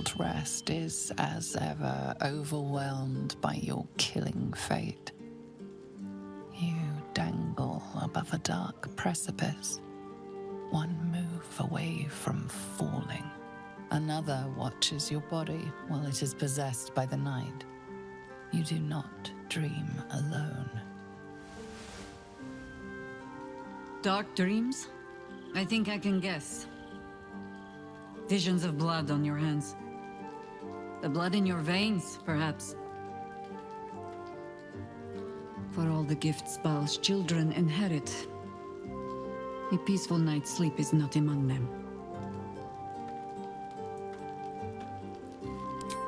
difficult rest is, as ever, overwhelmed by your killing fate. You dangle above a dark precipice, one move away from falling. Another watches your body while it is possessed by the night. You do not dream alone. Dark dreams? I think I can guess. Visions of blood on your hands. The blood in your veins, perhaps. For all the gifts Baal's children inherit, a peaceful night's sleep is not among them.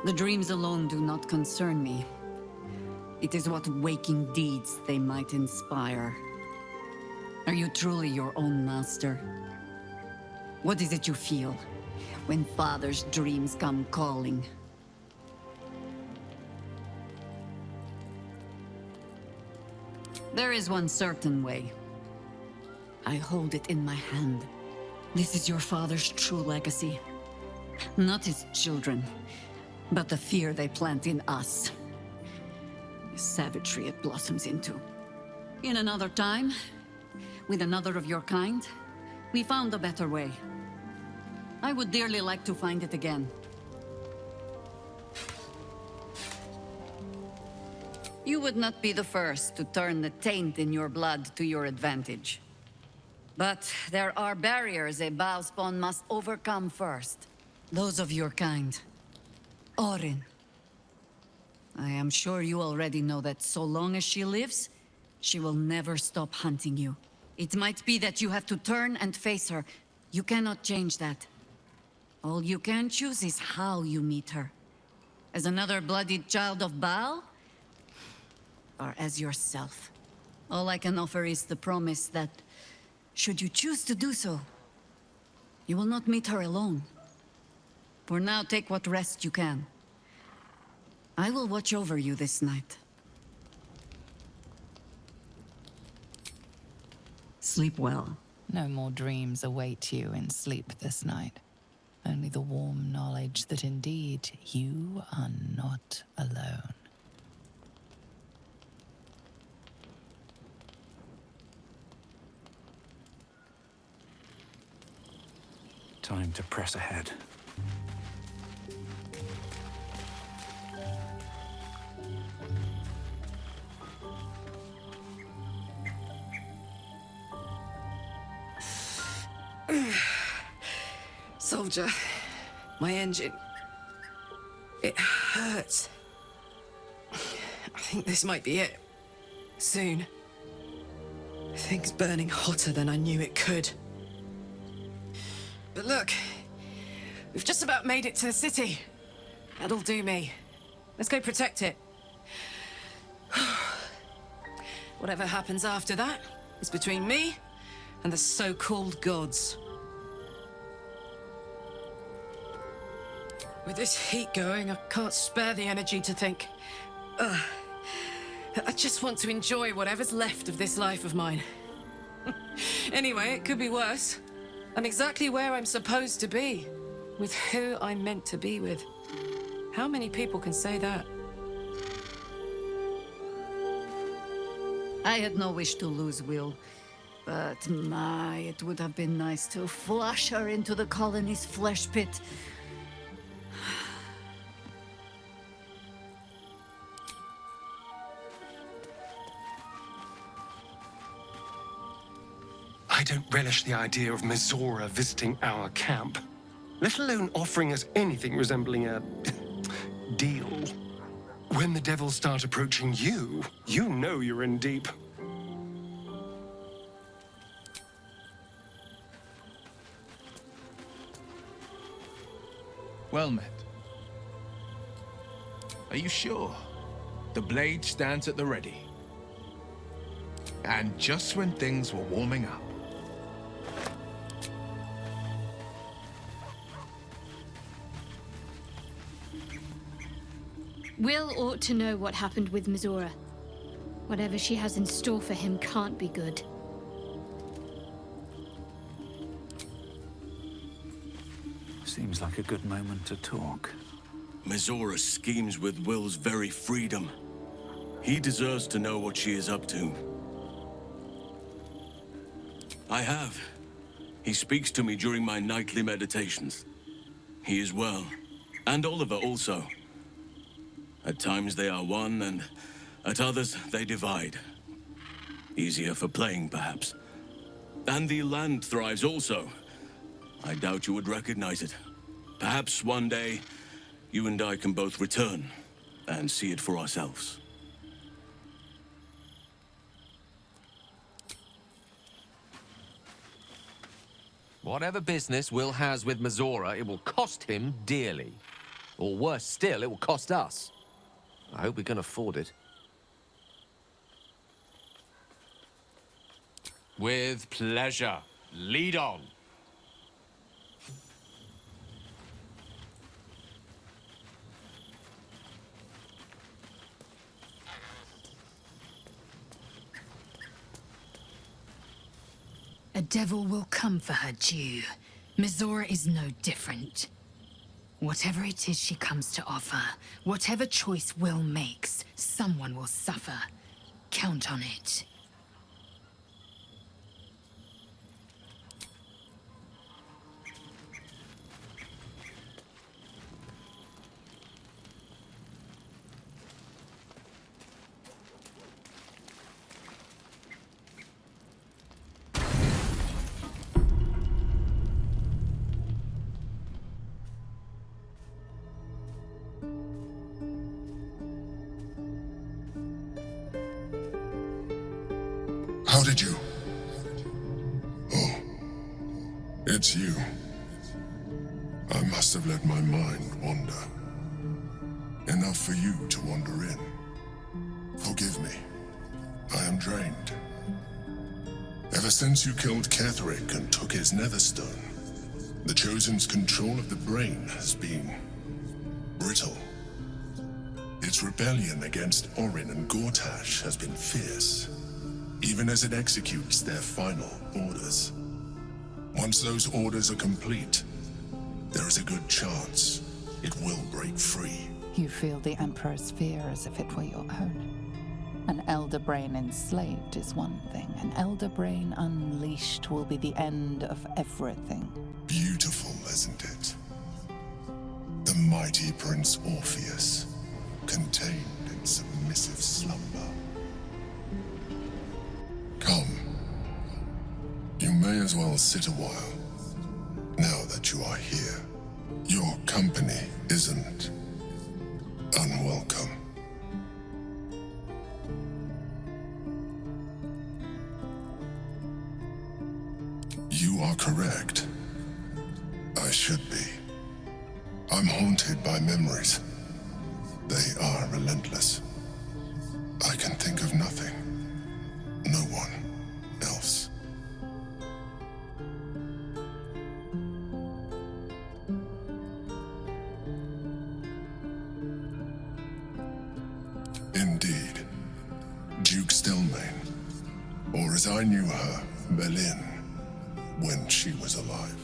The dreams alone do not concern me. It is what waking deeds they might inspire. Are you truly your own master? What is it you feel when Father's dreams come calling? There is one certain way. I hold it in my hand. This is your father's true legacy. Not his children, but the fear they plant in us. The savagery it blossoms into. In another time, with another of your kind, we found a better way. I would dearly like to find it again. You would not be the first to turn the taint in your blood to your advantage. But there are barriers a Baalspawn must overcome first. Those of your kind. Orin. I am sure you already know that so long as she lives, she will never stop hunting you. It might be that you have to turn and face her. You cannot change that. All you can choose is how you meet her. As another bloodied child of Baal? Or as yourself? All I can offer is the promise that, should you choose to do so, you will not meet her alone. For now, take what rest you can. I will watch over you this night. Sleep well. No more dreams await you in sleep this night. Only the warm knowledge that indeed you are not alone. Time to press ahead. Soldier, my engine. It hurts. I think this might be it. Soon. Things burning hotter than I knew it could. But look, we've just about made it to the city. That'll do me. Let's go protect it. Whatever happens after that is between me and the so-called gods. With this heat going, I can't spare the energy to think. I just want to enjoy whatever's left of this life of mine. Anyway, it could be worse. I'm exactly where I'm supposed to be, with who I'm meant to be with. How many people can say that? I had no wish to lose Will, but my, it would have been nice to flush her into the colony's flesh pit. I don't relish the idea of Mizora visiting our camp, let alone offering us anything resembling a deal. When the devils start approaching you, you know you're in deep. Well met. Are you sure? The blade stands at the ready. And just when things were warming up. Will ought to know what happened with Mizora. Whatever she has in store for him can't be good. Seems like a good moment to talk. Mizora schemes with Will's very freedom. He deserves to know what she is up to. I have. He speaks to me during my nightly meditations. He is well. And Oliver also. At times they are one, and at others they divide. Easier for playing, perhaps. And the land thrives also. I doubt you would recognize it. Perhaps one day, you and I can both return and see it for ourselves. Whatever business Will has with Mizora, it will cost him dearly. Or worse still, it will cost us. I hope we can afford it. With pleasure. Lead on. A devil will come for her due. Mizora is no different. Whatever it is she comes to offer, whatever choice Will makes, someone will suffer. Count on it. How did you? Oh, it's you. I must have let my mind wander. Enough for you to wander in. Forgive me. I am drained. Ever since you killed Ketheric and took his netherstone, the Chosen's control of the brain has been brittle. Its rebellion against Orin and Gortash has been fierce, even as it executes their final orders. Once those orders are complete, there is a good chance it will break free. You feel the Emperor's fear as if it were your own. An Elder Brain enslaved is one thing. An Elder Brain unleashed will be the end of everything. Beautiful, isn't it? The mighty Prince Orpheus, contained in submissive slumber. Come. You may as well sit a while, now that you are here. Your company isn't unwelcome. You are correct. I should be. I'm haunted by memories. They are relentless. I can think of nothing. No one else. Indeed. Duke Stelmane, or as I knew her, Belin, when she was alive.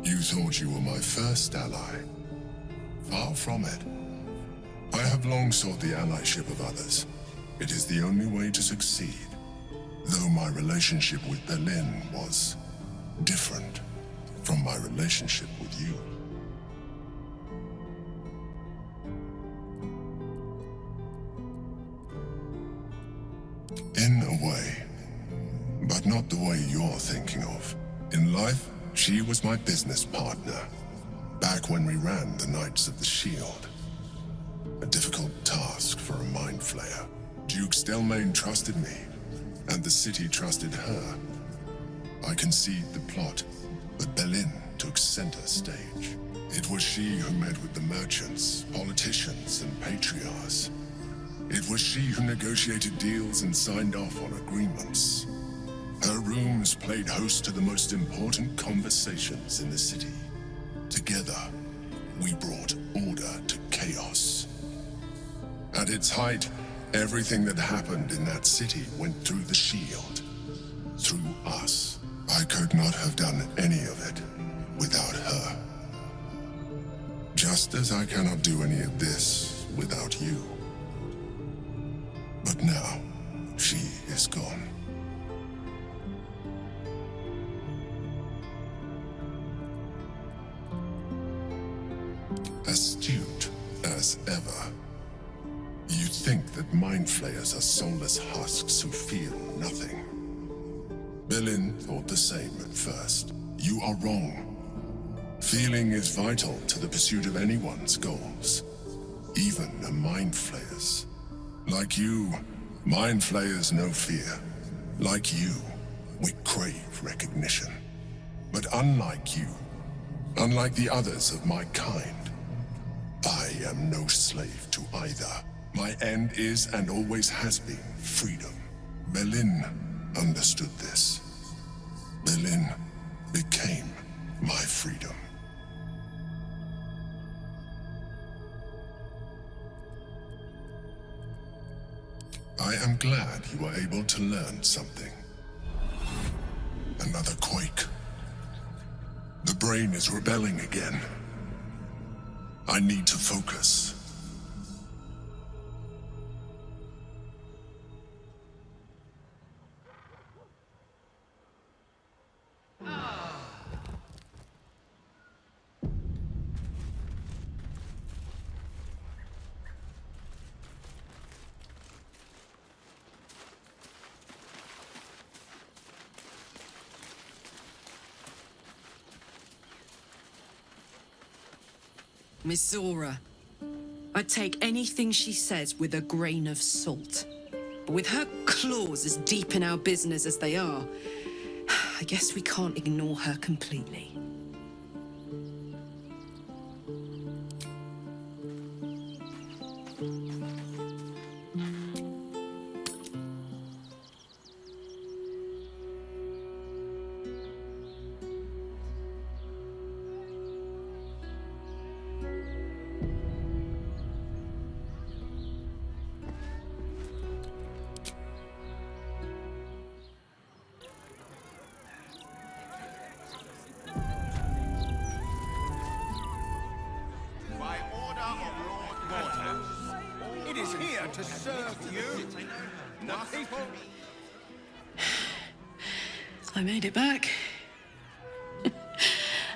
You thought you were my first ally. Far from it. I have long sought the allyship of others. It is the only way to succeed. Though my relationship with Belin was different from my relationship with you. In a way, but not the way you're thinking of. In life, she was my business partner, back when we ran the Knights of the Shield. A difficult task for a mind flayer. Duke Stelmane trusted me, and the city trusted her. I conceived the plot, but Belin took center stage. It was she who met with the merchants, politicians, and patriarchs. It was she who negotiated deals and signed off on agreements. Her rooms played host to the most important conversations in the city. Together, we brought order to chaos. At its height, everything that happened in that city went through the shield. Through us. I could not have done any of it without her. Just as I cannot do any of this without you. But now, she is gone. Astute as ever. You think that mind flayers are soulless husks who feel nothing. Belin thought the same at first. You are wrong. Feeling is vital to the pursuit of anyone's goals, even a mind flayer's. Like you, mind flayers know fear. Like you, we crave recognition. But unlike you, unlike the others of my kind, I am no slave to either. My end is and always has been freedom. Belin understood this. Belin became my freedom. I am glad you were able to learn something. Another quake. The brain is rebelling again. I need to focus. Miss Zora. I take anything she says with a grain of salt. But with her claws as deep in our business as they are, I guess we can't ignore her completely. It is here to serve you, the people. I made it back.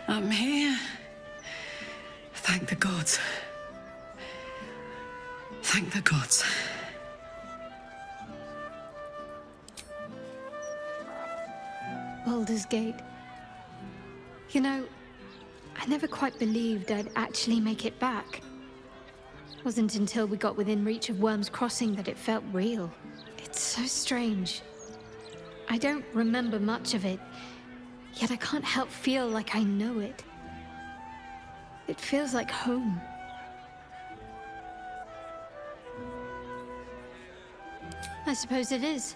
I'm here. Thank the gods. Thank the gods. Baldurs Gate. You know, I never quite believed I'd actually make it back. Wasn't until we got within reach of Worm's Crossing that it felt real. It's so strange. I don't remember much of it, yet I can't help feel like I know it. It feels like home. I suppose it is.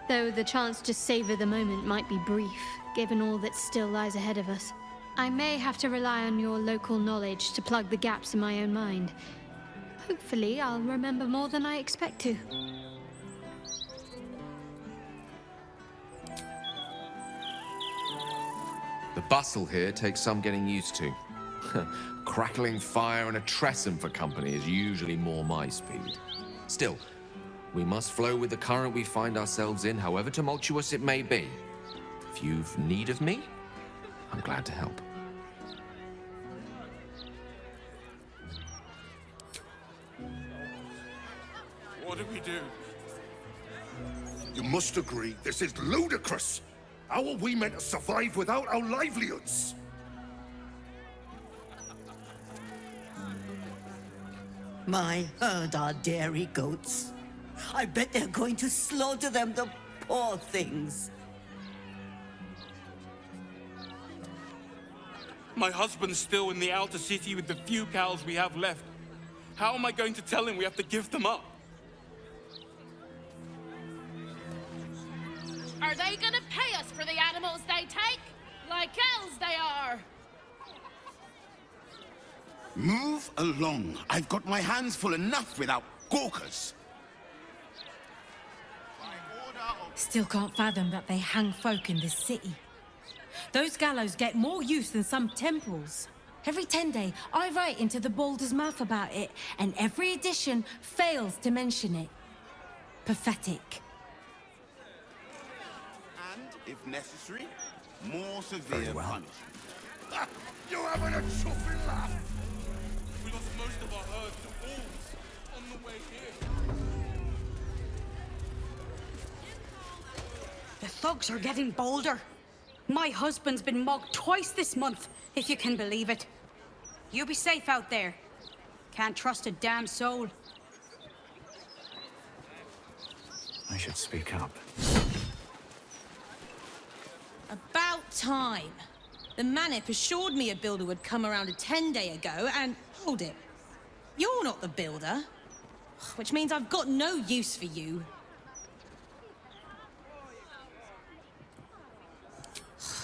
Though the chance to savor the moment might be brief, given all that still lies ahead of us. I may have to rely on your local knowledge to plug the gaps in my own mind. Hopefully, I'll remember more than I expect to. The bustle here takes some getting used to. Crackling fire and a tresson for company is usually more my speed. Still, we must flow with the current we find ourselves in, however tumultuous it may be. If you've need of me, I'm glad to help. What do we do? You must agree, this is ludicrous. How are we meant to survive without our livelihoods? My herd are dairy goats. I bet they're going to slaughter them, the poor things. My husband's still in the outer city with the few cows we have left. How am I going to tell him we have to give them up? Are they gonna pay us for the animals they take? Like elves they are! Move along. I've got my hands full enough without gawkers. Still can't fathom that they hang folk in this city. Those gallows get more use than some temples. Every 10 day, I write into the Baldurs map about it, and every edition fails to mention it. Pathetic. And, if necessary, more severe punishment. You're having a chuffing laugh! We lost most of our herd to wolves on the way here. The thugs are getting bolder. My husband's been mugged twice this month, if you can believe it. You be safe out there. Can't trust a damn soul. I should speak up. About time. The Manip assured me a builder would come around a 10-day ago, and hold it. You're not the builder. Which means I've got no use for you.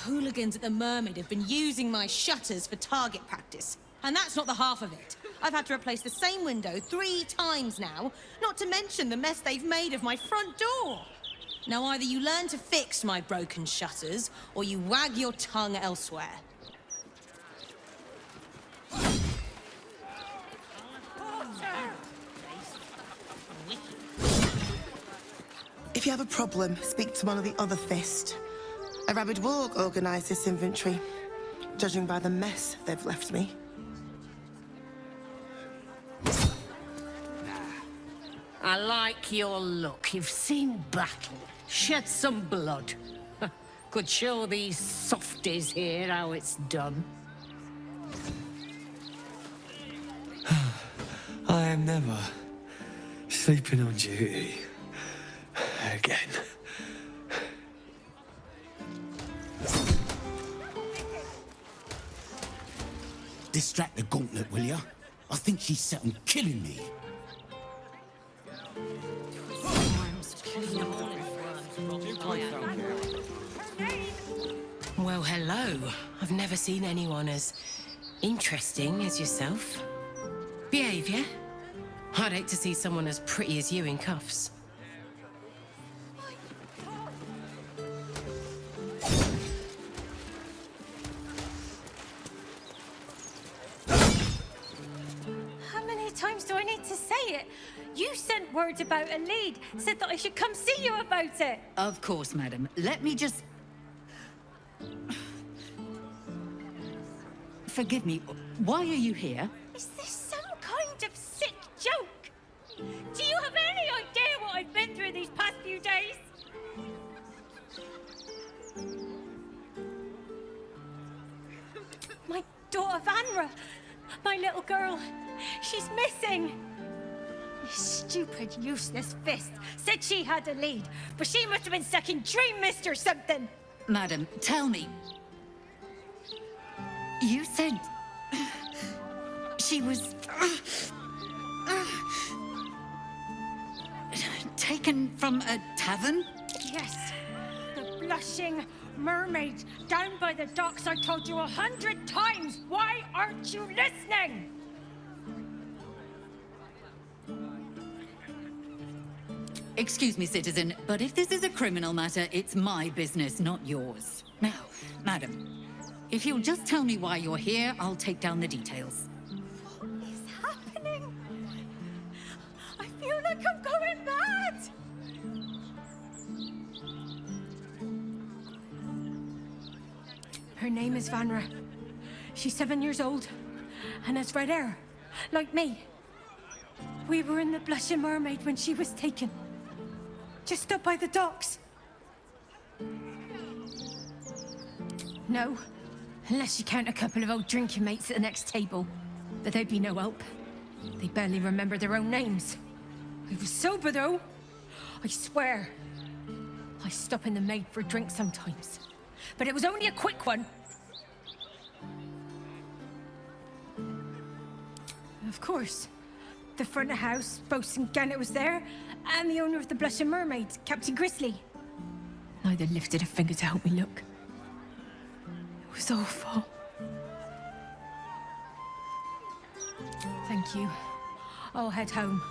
Hooligans at the Mermaid have been using my shutters for target practice. And that's not the half of it. I've had to replace the same window 3 times now, not to mention the mess they've made of my front door. Now either you learn to fix my broken shutters, or you wag your tongue elsewhere. If you have a problem, speak to one of the other Fist. A rabid warg organised this inventory, judging by the mess they've left me. I like your look. You've seen battle, shed some blood. Could show these softies here how it's done. I am never sleeping on duty again. Distract the gauntlet, will ya? I think she's set on killing me. Well, hello. I've never seen anyone as interesting as yourself. Behave, yeah? I'd hate to see someone as pretty as you in cuffs. How many times do I need to say it? You sent word about a lead, said that I should come see you about it. Of course, madam. Let me just... Forgive me, why are you here? Is this some kind of sick joke? Do you have any idea what I've been through these past few days? My daughter Vanra, my little girl, she's missing. This stupid, useless Fist said she had a lead, but she must have been stuck in Dream Mist or something. Madam, tell me. You said... she was... taken from a tavern? Yes, the blushing mermaid down by the docks. I told you 100 times. Why aren't you listening? Excuse me, citizen, but if this is a criminal matter, it's my business, not yours. Now, madam, if you'll just tell me why you're here, I'll take down the details. What is happening? I feel like I'm going mad. Her name is Vanra. She's 7 years old and has red hair, like me. We were in the Blushing Mermaid when she was taken. Just up by the docks. No, unless you count a couple of old drinking mates at the next table. But they'd be no help. They barely remember their own names. I was sober, though. I swear. I stop in the maid for a drink sometimes. But it was only a quick one. Of course. The front of house, Bosun Gannet was there, and the owner of the Blushing Mermaid, Captain Grizzly. Neither lifted a finger to help me look. It was awful. Thank you. I'll head home.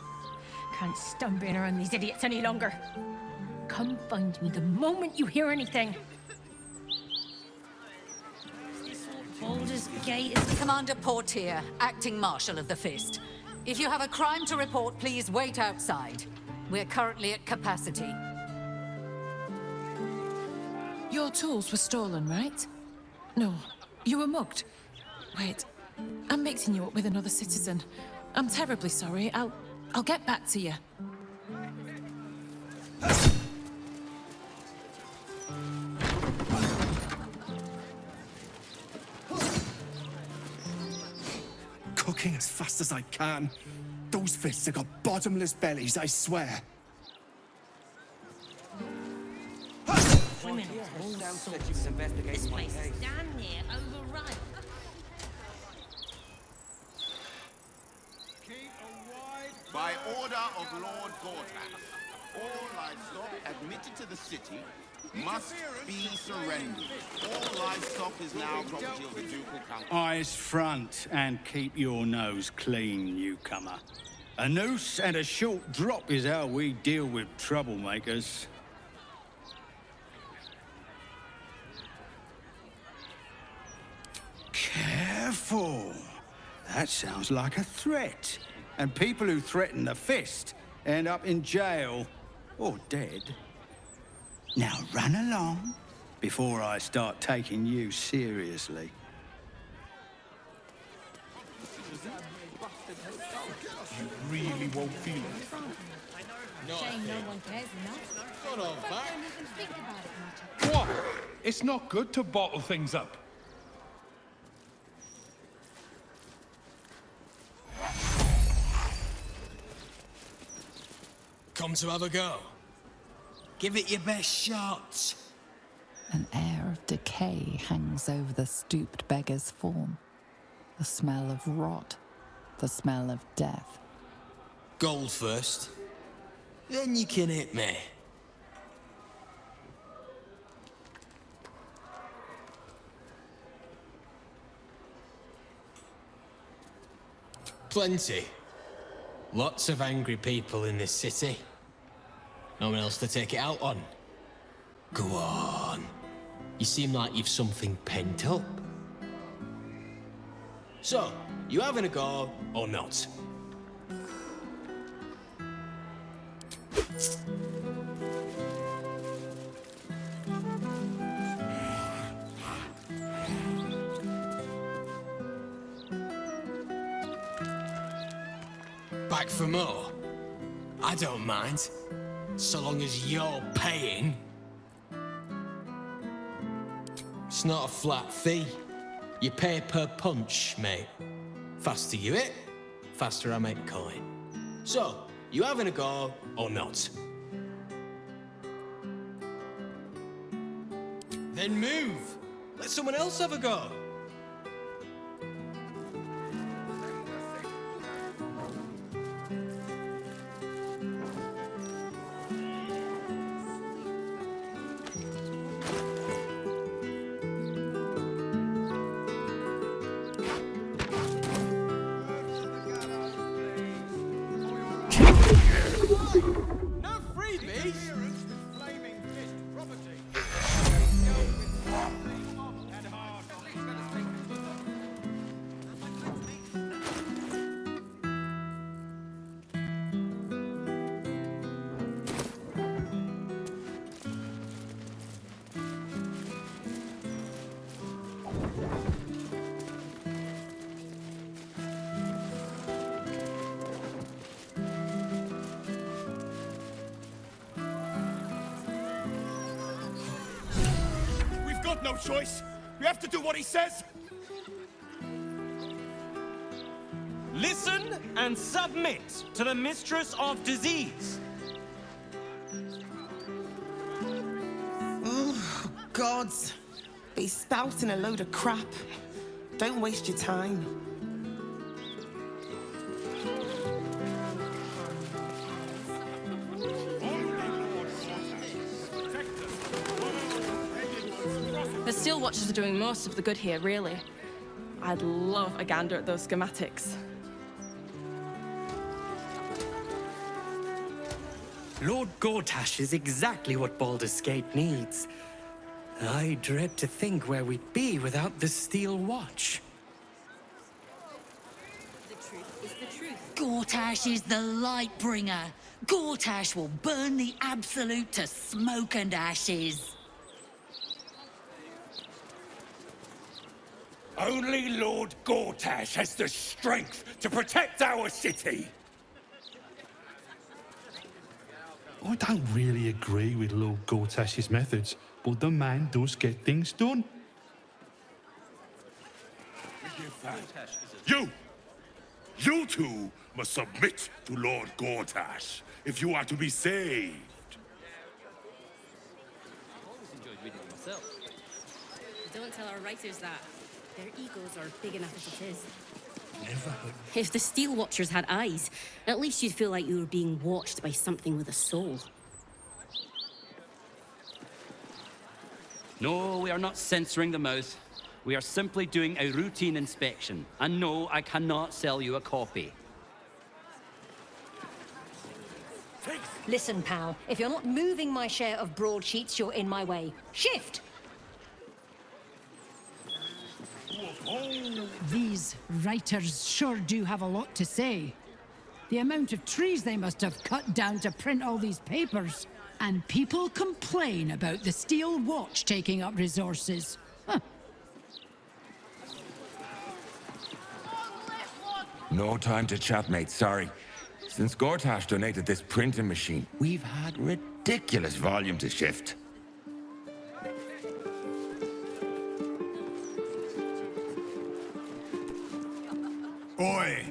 Can't stand being around these idiots any longer. Come find me the moment you hear anything. Baldurs Gate is... Commander Portier, acting Marshal of the Fist. If you have a crime to report, please wait outside. We're currently at capacity. Your tools were stolen, right? No, you were mugged. Wait, I'm mixing you up with another citizen. I'm terribly sorry. I'll get back to you. Cooking as fast as I can. Those fists have got bottomless bellies, I swear. This place is damn near overrun. By order of Lord Gortash, all livestock admitted to the city must be surrendered. All livestock is now property of the Ducal Council. Eyes front and keep your nose clean, newcomer. A noose and a short drop is how we deal with troublemakers. Careful. That sounds like a threat. And people who threaten the Fist end up in jail or dead. Now run along before I start taking you seriously. You really won't feel it. Shame no one cares enough. Sort of, Folk huh? don't even think about it much. What? It's not good to bottle things up. Come to have a go. Give it your best shot. An air of decay hangs over the stooped beggar's form. The smell of rot, the smell of death. Gold first. Then you can hit me. Plenty. Lots of angry people in this city. No one else to take it out on. Go on. You seem like you've something pent up. So, you having a go or not? Back for more? I don't mind. So long as you're paying. It's not a flat fee. You pay per punch, mate. Faster you hit, faster I make coin. So, you having a go or not? Then move. Let someone else have a go. No freebies! We've got no choice. We have to do what he says. Listen and submit to the Mistress of Disease. Oh, gods. Be spouting a load of crap. Don't waste your time. The Steel Watchers are doing most of the good here, really. I'd love a gander at those schematics. Lord Gortash is exactly what Baldurs Gate needs. I dread to think where we'd be without the Steel Watch. truth is the truth. Gortash is the light bringer. Gortash will burn the Absolute to smoke and ashes. Only Lord Gortash has the strength to protect our city. I don't really agree with Lord Gortash's methods, but the man does get things done. You two must submit to Lord Gortash if you are to be saved. I've always enjoyed reading them myself. Don't tell our writers that. Their egos are big enough as it is. Never heard. If the Steel Watchers had eyes, at least you'd feel like you were being watched by something with a soul. No, we are not censoring the mouth. We are simply doing a routine inspection. And no, I cannot sell you a copy. Listen, pal, if you're not moving my share of broadsheets, you're in my way. Shift! These writers sure do have a lot to say. The amount of trees they must have cut down to print all these papers. And people complain about the Steel Watch taking up resources. Huh. No time to chat, mate, sorry. Since Gortash donated this printing machine, we've had ridiculous volume to shift. Oi!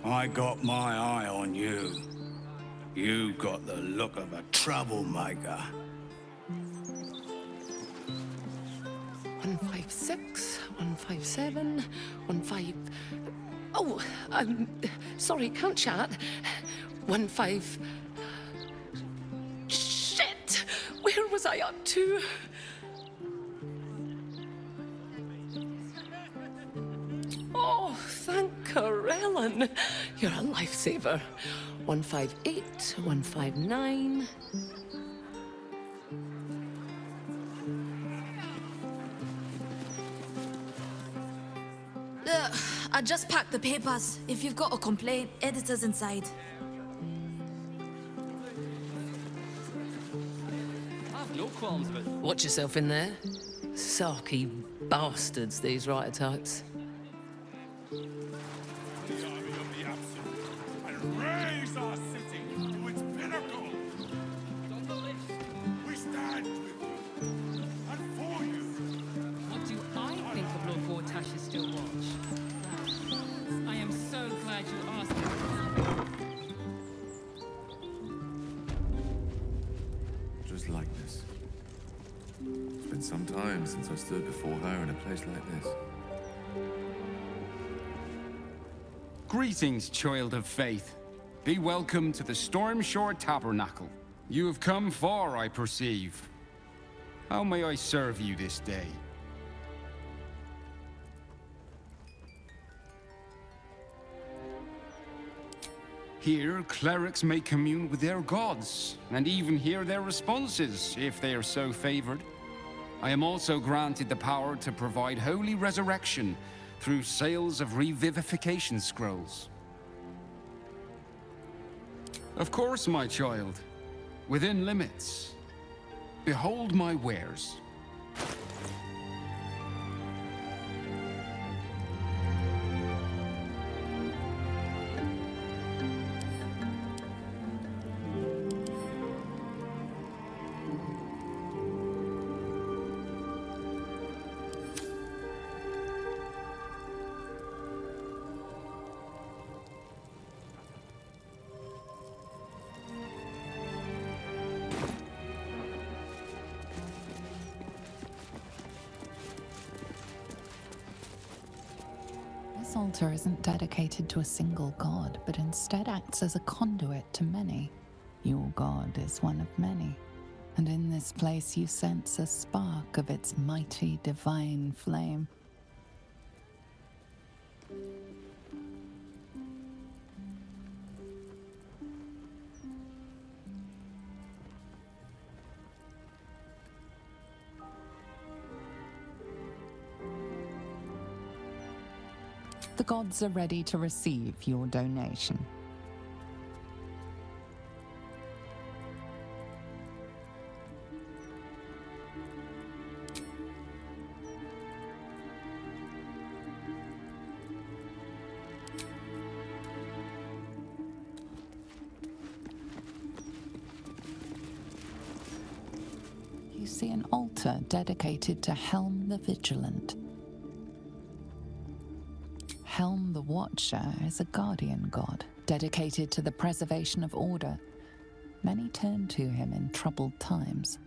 I got my eye on you. You got the look of a troublemaker. 156, 157, 15... Oh, sorry, can't chat. 15... Shit! Where was I up to? Oh, thank Corellin. You're a lifesaver. 158, 159... I just packed the papers. If you've got a complaint, editor's inside. I've no qualms about it. Watch yourself in there. Sarky bastards, these writer types. And raise our city to its pinnacle. We stand with you and for you. What do I think of Lord Gortash's Steel Watch? I am so glad you asked me. Just like this. It's been some time since I stood before her in a place like this. Greetings, child of faith. Be welcome to the Stormshore Tabernacle. You have come far, I perceive. How may I serve you this day? Here, clerics may commune with their gods, and even hear their responses, if they are so favored. I am also granted the power to provide holy resurrection through sales of revivification scrolls. Of course, my child, within limits. Behold my wares. This altar isn't dedicated to a single god, but instead acts as a conduit to many. Your god is one of many, and in this place you sense a spark of its mighty divine flame. The gods are ready to receive your donation. You see an altar dedicated to Helm the Vigilant. Helm the Watcher is a guardian god, dedicated to the preservation of order. Many turn to him in troubled times.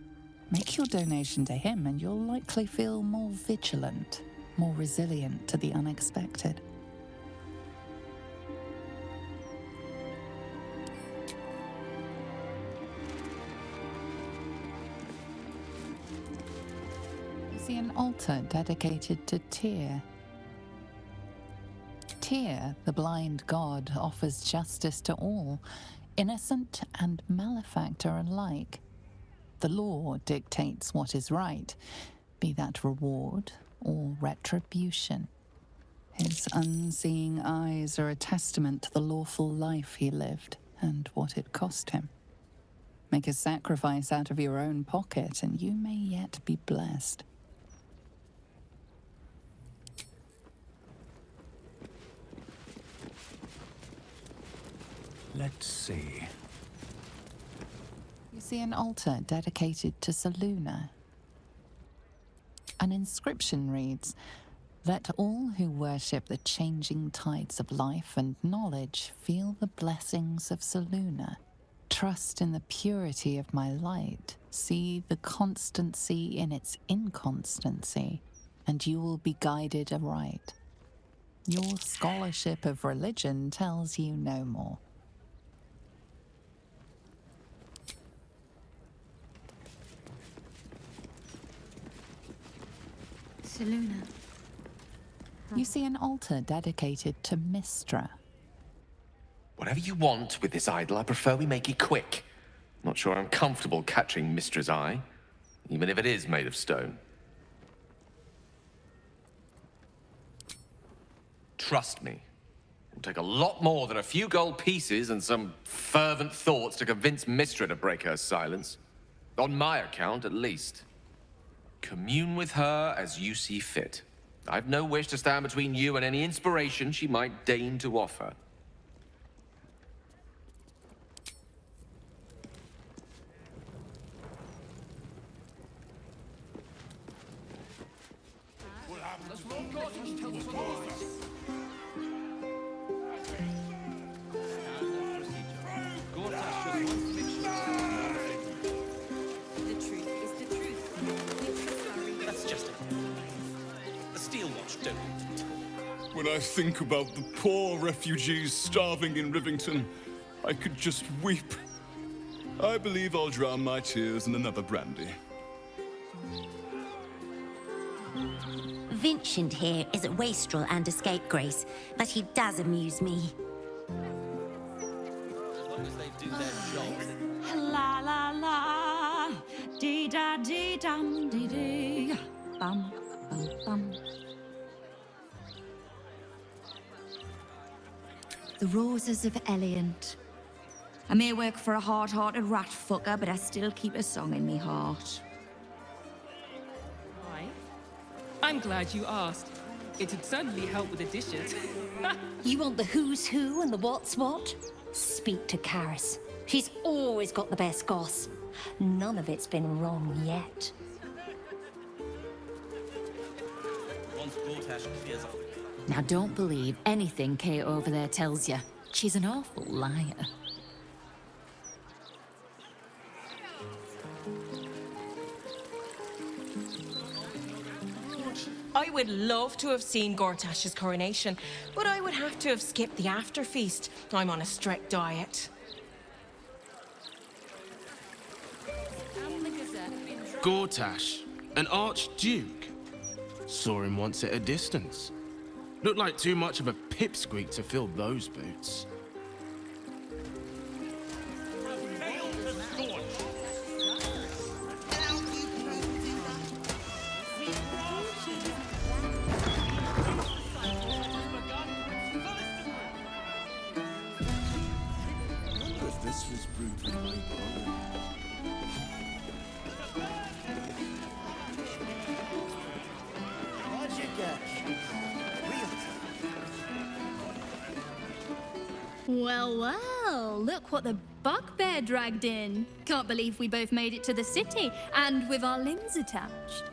Make your donation to him and you'll likely feel more vigilant, more resilient to the unexpected. You see an altar dedicated to Tyr. Tyr, the blind god, offers justice to all, innocent and malefactor alike. The law dictates what is right, be that reward or retribution. His unseeing eyes are a testament to the lawful life he lived and what it cost him. Make a sacrifice out of your own pocket and you may yet be blessed. Let's see. You see an altar dedicated to Selûne. An inscription reads, "Let all who worship the changing tides of life and knowledge feel the blessings of Selûne. Trust in the purity of my light. See the constancy in its inconstancy, and you will be guided aright." Your scholarship of religion tells you no more. Selûne. You see an altar dedicated to Mystra. Whatever you want with this idol, I prefer we make it quick. Not sure I'm comfortable catching Mystra's eye, even if it is made of stone. Trust me, it'll take a lot more than a few gold pieces and some fervent thoughts to convince Mystra to break her silence. On my account, at least. Commune with her as you see fit. I've no wish to stand between you and any inspiration she might deign to offer. When I think about the poor refugees starving in Rivington, I could just weep. I believe I'll drown my tears in another brandy. Vincent here is a wastrel and a scapegrace, but he does amuse me. As long as they do their job. La la la, dee da dee dum dee dee, bum bum bum. The Roses of Eliant. I may work for a hard-hearted rat fucker, but I still keep a song in me heart. Why? I'm glad you asked. It'd certainly help with the dishes. You want the who's who and the what's what? Speak to Karis. She's always got the best goss. None of it's been wrong yet. Once Gortash clears up. Now don't believe anything Kate over there tells you. She's an awful liar. I would love to have seen Gortash's coronation, but I would have to have skipped the after feast. I'm on a strict diet. Gortash, an archduke. Saw him once at a distance. Looked like too much of a pipsqueak to fill those boots. Baldurs brewed with my barley. Well, well, look what the bugbear dragged in. Can't believe we both made it to the city, and with our limbs attached.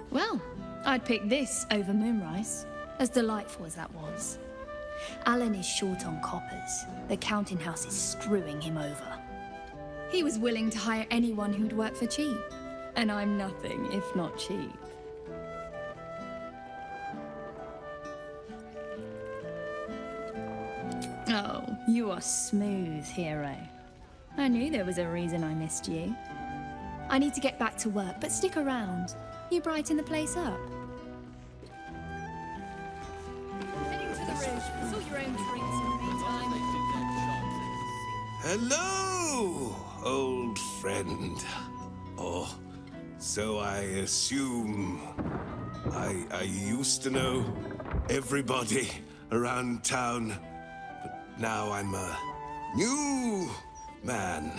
Well, I'd pick this over Moonrise, as delightful as that was. Alan is short on coppers. The counting house is screwing him over. He was willing to hire anyone who'd work for cheap, and I'm nothing if not cheap. Oh, you are smooth, hero. I knew there was a reason I missed you. I need to get back to work, but stick around. You brighten the place up. Heading to the roof. Sort your own drinks in the meantime. Hello, old friend. Oh, so I assume I used to know everybody around town. Now I'm a new man.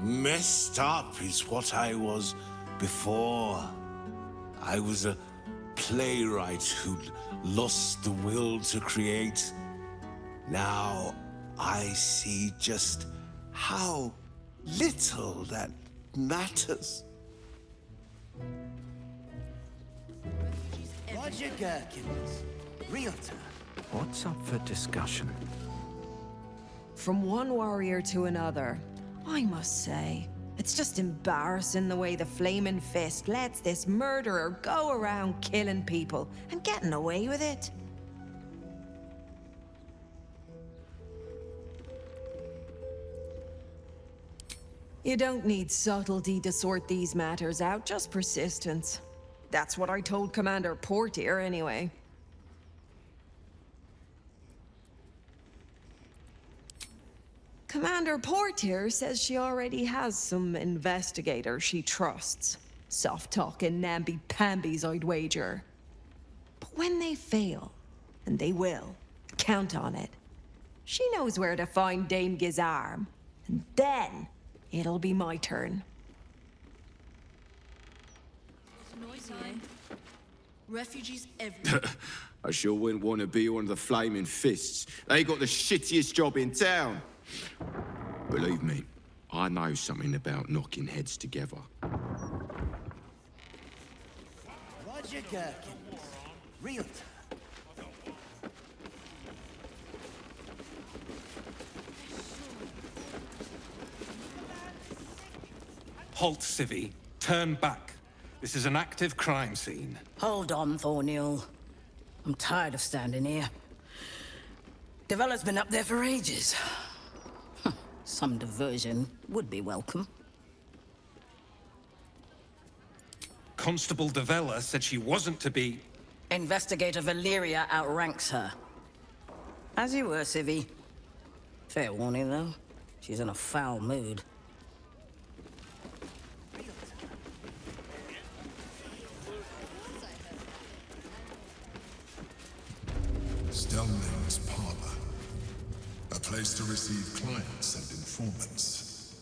Messed up is what I was before. I was a playwright who'd lost the will to create. Now I see just how little that matters. Roger Gherkins, realtor. What's up for discussion? From one warrior to another, I must say, it's just embarrassing the way the Flaming Fist lets this murderer go around killing people and getting away with it. You don't need subtlety to sort these matters out, just persistence. That's what I told Commander Portier, anyway. Commander Portier says she already has some investigators she trusts. Soft-talking namby-pambies, I'd wager. But when they fail, and they will, count on it, she knows where to find Dame Gizarm. And then, it'll be my turn. Noisy, eh? Refugees everywhere. I sure wouldn't want to be one of the Flaming Fists. They got the shittiest job in town. Believe me, I know something about knocking heads together. Roger Gherkins, realtor. Halt, Civvy. Turn back. This is an active crime scene. Hold on, Thornhill. I'm tired of standing here. Devella's been up there for ages. Some diversion would be welcome. Constable Devella said she wasn't to be... Investigator Valyria outranks her. As you were, Civvy. Fair warning, though. She's in a foul mood. Stelming's Parlor. A place to receive clients and informants.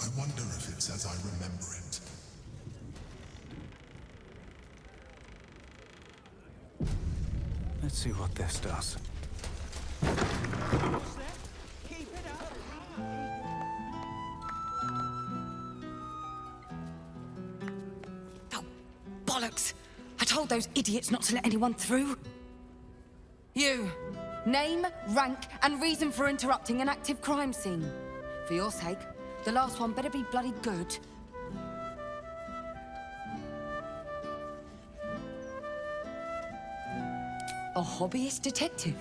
I wonder if it's as I remember it. Let's see what this does. Oh, bollocks! I told those idiots not to let anyone through. You. Name, rank, and reason for interrupting an active crime scene. For your sake, the last one better be bloody good. A hobbyist detective?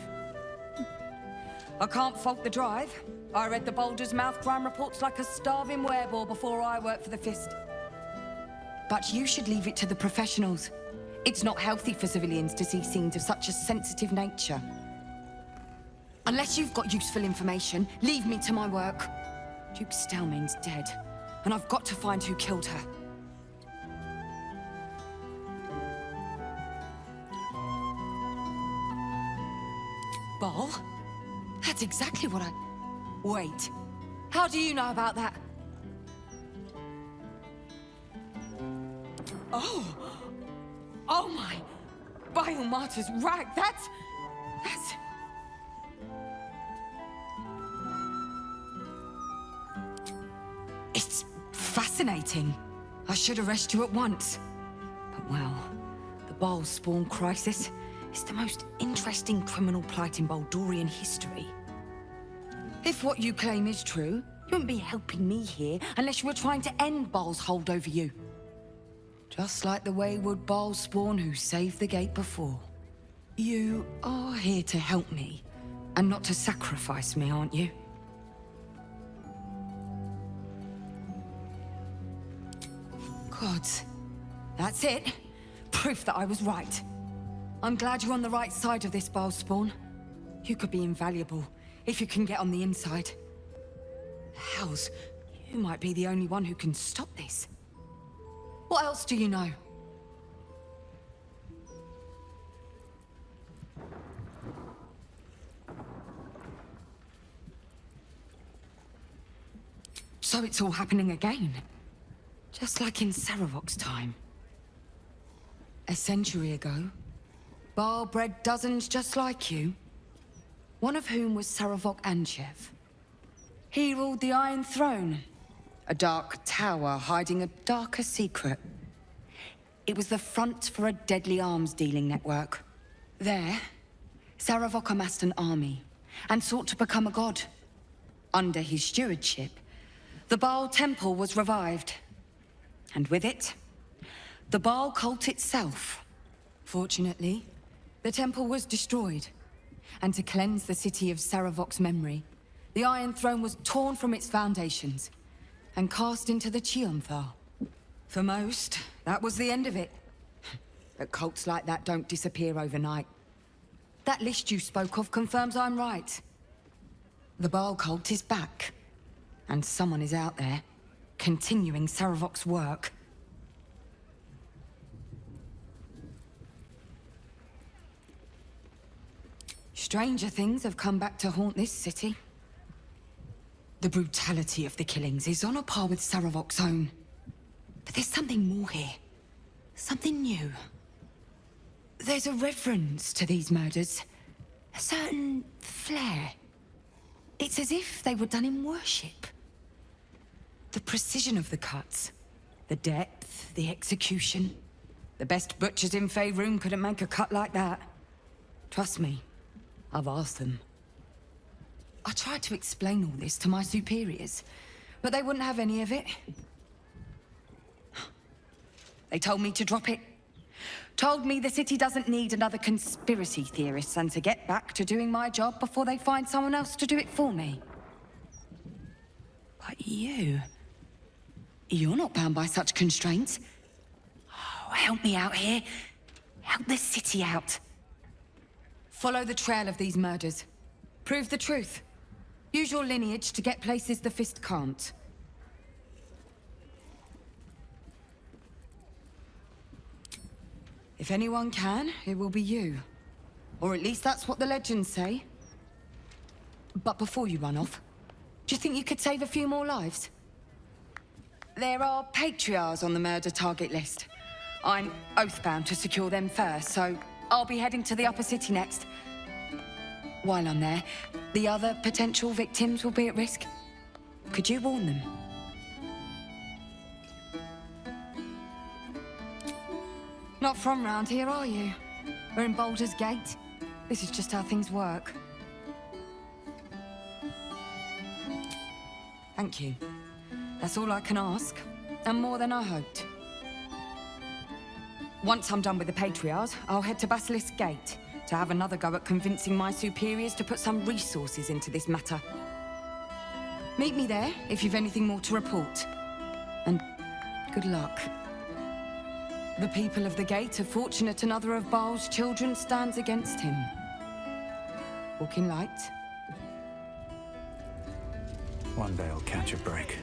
I can't fault the drive. I read the Baldur's Mouth crime reports like a starving wereball before I worked for the Fist. But you should leave it to the professionals. It's not healthy for civilians to see scenes of such a sensitive nature. Unless you've got useful information, leave me to my work. Duke Stelmane's dead, and I've got to find who killed her. Ball? That's exactly what I... Wait. How do you know about that? Oh! Oh my... Biomartyr's rag, that's... It's fascinating. I should arrest you at once. But well, the Ball spawn crisis is the most interesting criminal plight in Baldurian history. If what you claim is true, you wouldn't be helping me here unless you were trying to end Baal's hold over you. Just like the wayward Ball spawn who saved the gate before. You are here to help me, and not to sacrifice me, aren't you? Gods. That's it. Proof that I was right. I'm glad you're on the right side of this, Ball spawn. You could be invaluable, if you can get on the inside. Hells, you might be the only one who can stop this. What else do you know? So it's all happening again. Just like in Saravok's time. A century ago, Baal bred dozens just like you. One of whom was Saravok Anshev. He ruled the Iron Throne. A dark tower hiding a darker secret. It was the front for a deadly arms-dealing network. There, Saravok amassed an army, and sought to become a god. Under his stewardship, the Baal Temple was revived. And with it, the Baal cult itself. Fortunately, the temple was destroyed. And to cleanse the city of Saravok's memory, the Iron Throne was torn from its foundations and cast into the Chionthar. For most, that was the end of it. But cults like that don't disappear overnight. That list you spoke of confirms I'm right. The Baal cult is back. And someone is out there, continuing Saravok's work. Stranger things have come back to haunt this city. The brutality of the killings is on a par with Saravok's own. But there's something more here. Something new. There's a reverence to these murders. A certain flair. It's as if they were done in worship. The precision of the cuts. The depth, the execution. The best butchers in Faerun couldn't make a cut like that. Trust me, I've asked them. I tried to explain all this to my superiors, but they wouldn't have any of it. They told me to drop it. Told me the city doesn't need another conspiracy theorist and to get back to doing my job before they find someone else to do it for me. But you're not bound by such constraints. Oh, help me out here. Help the city out. Follow the trail of these murders. Prove the truth. Use your lineage to get places the Fist can't. If anyone can, it will be you. Or at least that's what the legends say. But before you run off, do you think you could save a few more lives? There are patriarchs on the murder target list. I'm oathbound to secure them first, so I'll be heading to the upper city next. While I'm there, the other potential victims will be at risk. Could you warn them? Not from round here, are you? We're in Baldurs Gate. This is just how things work. Thank you. That's all I can ask, and more than I hoped. Once I'm done with the Patriarchs, I'll head to Baldurs Gate to have another go at convincing my superiors to put some resources into this matter. Meet me there if you've anything more to report. And good luck. The people of the Gate are fortunate another of Baal's children stands against him. Walk in light. One day I'll catch a break.